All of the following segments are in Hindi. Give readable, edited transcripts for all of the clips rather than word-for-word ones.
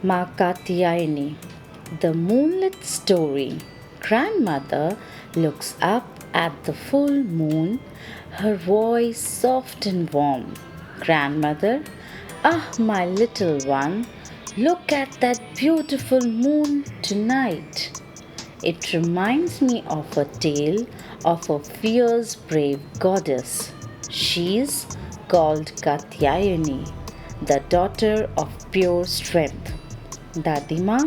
Ma Katyayani, the moonlit story. Grandmother looks up at the full moon, her voice soft and warm. Grandmother, ah, my little one, look at that beautiful moon tonight. It reminds me of a tale of a fierce, brave goddess. She's called Katyayani, the daughter of pure strength. दादी माँ,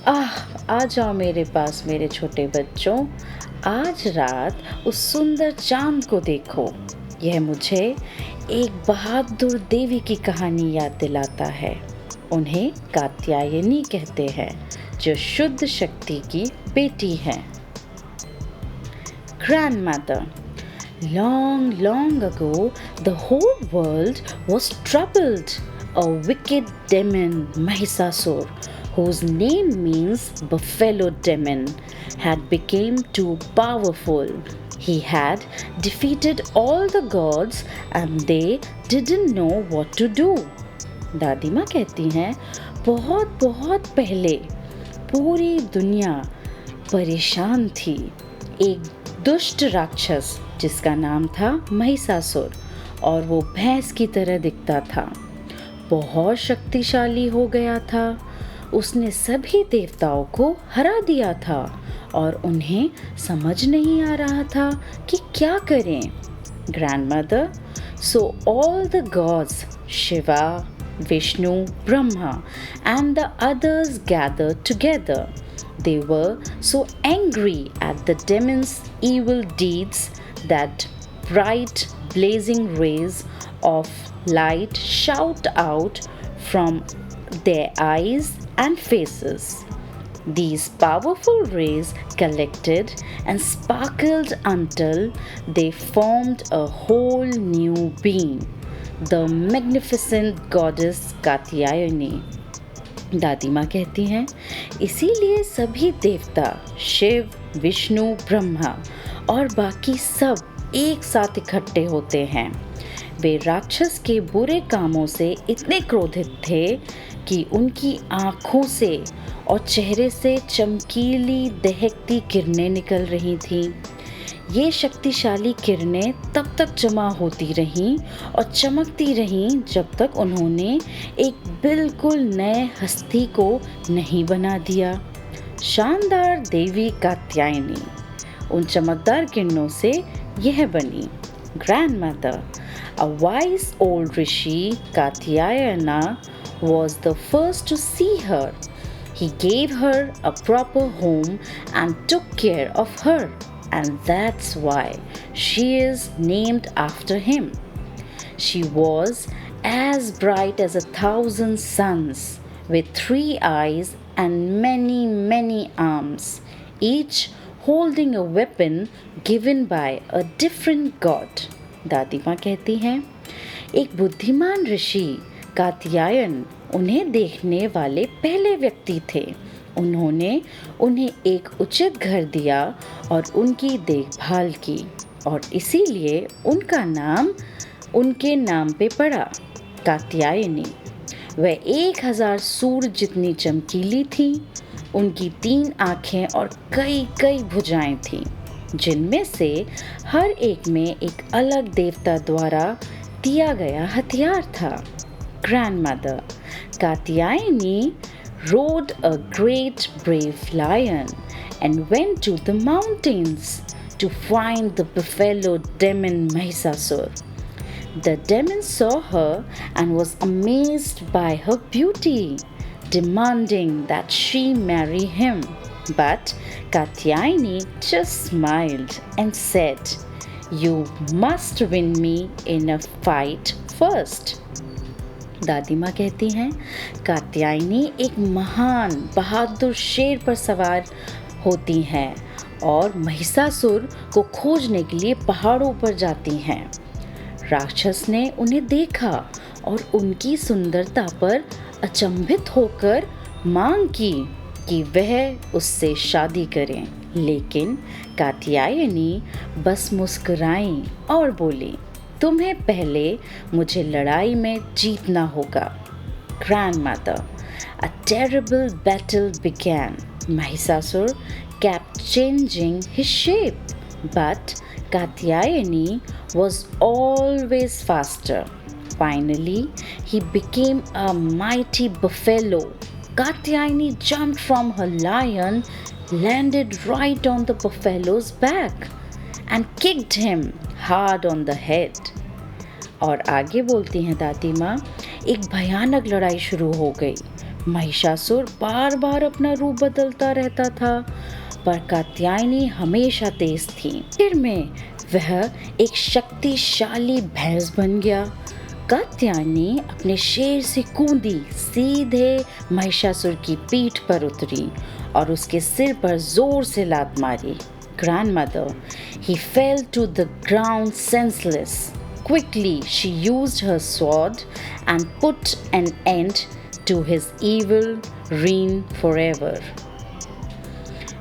आ जाओ मेरे पास मेरे छोटे बच्चों। आज रात उस सुंदर चांद को देखो। यह मुझे एक बहादुर देवी की कहानी याद दिलाता है। उन्हें कात्यायनी कहते हैं, जो शुद्ध शक्ति की बेटी हैं। Grandmother. Long, long ago, the whole world was troubled. A wicked demon, Mahisasur, whose name means buffalo demon, had become too powerful. He had defeated all the gods and they didn't know what to do. दादी माँ कहती हैं, बहुत बहुत पहले पूरी दुनिया परेशान थी। एक दुष्ट राक्षस जिसका नाम था महिषासुर, और वो भैंस की तरह दिखता था, बहुत शक्तिशाली हो गया था। उसने सभी देवताओं को हरा दिया था और उन्हें समझ नहीं आ रहा था कि क्या करें। Grandmother, so all the gods Shiva, Vishnu, Brahma, and the others gathered together. They were so angry at the demon's evil deeds that bright, blazing rays of light shout out from their eyes and faces. These powerful rays collected and sparkled until they formed a whole new being, the magnificent goddess Katyayani. दादी माँ कहती हैं, इसीलिए सभी देवता शिव, विष्णु, ब्रह्मा और बाकी सब एक साथ इकट्ठे होते हैं। वे राक्षस के बुरे कामों से इतने क्रोधित थे कि उनकी आँखों से और चेहरे से चमकीली दहकती किरणें निकल रही थीं। ये शक्तिशाली किरणें तब तक जमा होती रहीं और चमकती रहीं जब तक उन्होंने एक बिल्कुल नए हस्ती को नहीं बना दिया। शानदार देवी कात्यायनी उन चमकदार किरणों से यह बनी। Grandmother, a wise old rishi, Katyayana, was the first to see her. He gave her a proper home and took care of her. And that's why she is named after him. She was as bright as 1,000 suns, with 3 eyes and many, many arms, each holding a weapon given by a different god. दादी माँ कहती हैं, एक बुद्धिमान ऋषि कात्यायन उन्हें देखने वाले पहले व्यक्ति थे। उन्होंने उन्हें एक उचित घर दिया और उनकी देखभाल की, और इसीलिए उनका नाम उनके नाम पे पड़ा, कात्यायनी। वह 1000 सूर्य जितनी चमकीली थी। उनकी 3 आँखें और कई कई भुजाएं थीं, जिनमें से हर एक में एक अलग देवता द्वारा दिया गया हथियार था। Grandmother, Katyayani rode a great brave lion and went to the mountains to find the buffalo demon Mahisasur. The demon saw her and was amazed by her beauty, demanding that she marry him. But Katyayani just smiled and said, "You must win me in a fight first." दादी माँ कहती हैं, कात्यायनी एक महान बहादुर शेर पर सवार होती हैं और महिषासुर को खोजने के लिए पहाड़ों पर जाती हैं। राक्षस ने उन्हें देखा और उनकी सुंदरता पर अचंभित होकर मांग की कि वह उससे शादी करें, लेकिन कात्यायनी बस मुस्कुराई और बोली, तुम्हें पहले मुझे लड़ाई में जीतना होगा। Grandmother, a terrible battle began. Mahisasur kept changing his shape, but Katyayani was always faster. Finally, he became a mighty buffalo. Katyayani jumped from her lion, landed right on the buffalo's back, and kicked him hard on the head. और आगे बोलती हैं दादी माँ, एक भयानक लड़ाई शुरू हो गई। महिषासुर बार बार अपना रूप बदलता रहता था, पर कात्यायनी हमेशा तेज थी। फिर में वह एक शक्तिशाली भैंस बन गया। कात्यायनी अपने शेर से कूदी, सीधे महिषासुर की पीठ पर उतरी और उसके सिर पर जोर से लात मारी। Grandmother, he fell to the ground senseless. Quickly, she used her sword and put an end to his evil reign forever.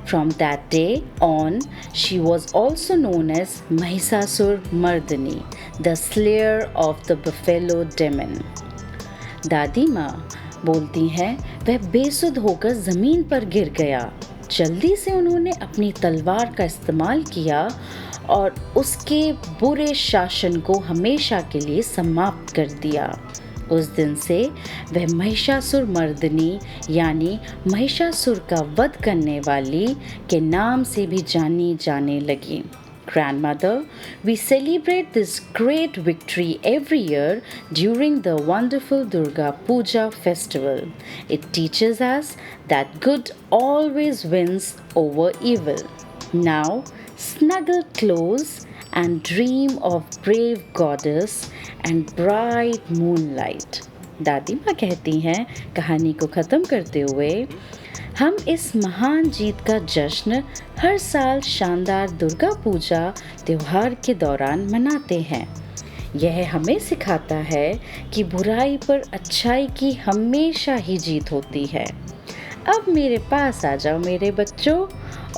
From that day on, she was also known as Mahisasur Mardini, the slayer of the buffalo demon. दादी माँ बोलती हैं, वह बेसुध होकर जमीन पर गिर गया। जल्दी से उन्होंने अपनी तलवार का इस्तेमाल किया और उसके बुरे शासन को हमेशा के लिए समाप्त कर दिया। उस दिन से वह महिषासुर मर्दिनी यानी महिषासुर का वध करने वाली के नाम से भी जानी जाने लगी। Grandmother, we celebrate this great victory every year during the wonderful Durga Puja festival. It teaches us that good always wins over evil. Now, snuggle close and dream of brave goddess and bright moonlight. दादी माँ कहती हैं कहानी को ख़त्म करते हुए, हम इस महान जीत का जश्न हर साल शानदार दुर्गा पूजा त्योहार के दौरान मनाते हैं। यह हमें सिखाता है कि बुराई पर अच्छाई की हमेशा ही जीत होती है। अब मेरे पास आ जाओ मेरे बच्चों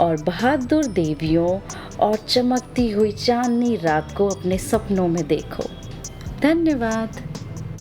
और बहादुर देवियों और चमकती हुई चांदनी रात को अपने सपनों में देखो। धन्यवाद।